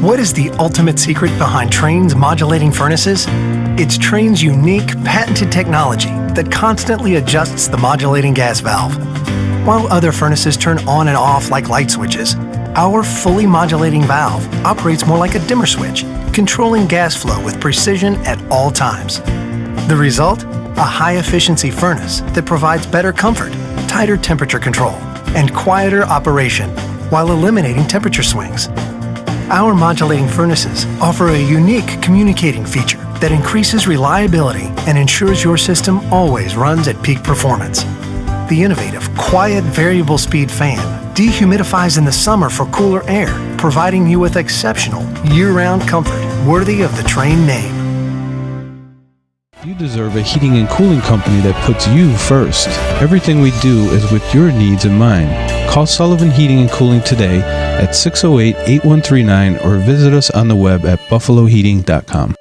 What is the ultimate secret behind TRANE's modulating furnaces? It's TRANE's unique, patented technology that constantly adjusts the modulating gas valve. While other furnaces turn on and off like light switches, our fully modulating valve operates more like a dimmer switch, controlling gas flow with precision at all times. The result? A high-efficiency furnace that provides better comfort, tighter temperature control, and quieter operation while eliminating temperature swings. Our modulating furnaces offer a unique communicating feature that increases reliability and ensures your system always runs at peak performance. The innovative, quiet, variable speed fan dehumidifies in the summer for cooler air, providing you with exceptional, year-round comfort worthy of the TRANE name. You deserve a heating and cooling company that puts you first. Everything we do is with your needs in mind. Call Sullivan Heating and Cooling today at 608-8139 or visit us on the web at buffaloheating.com.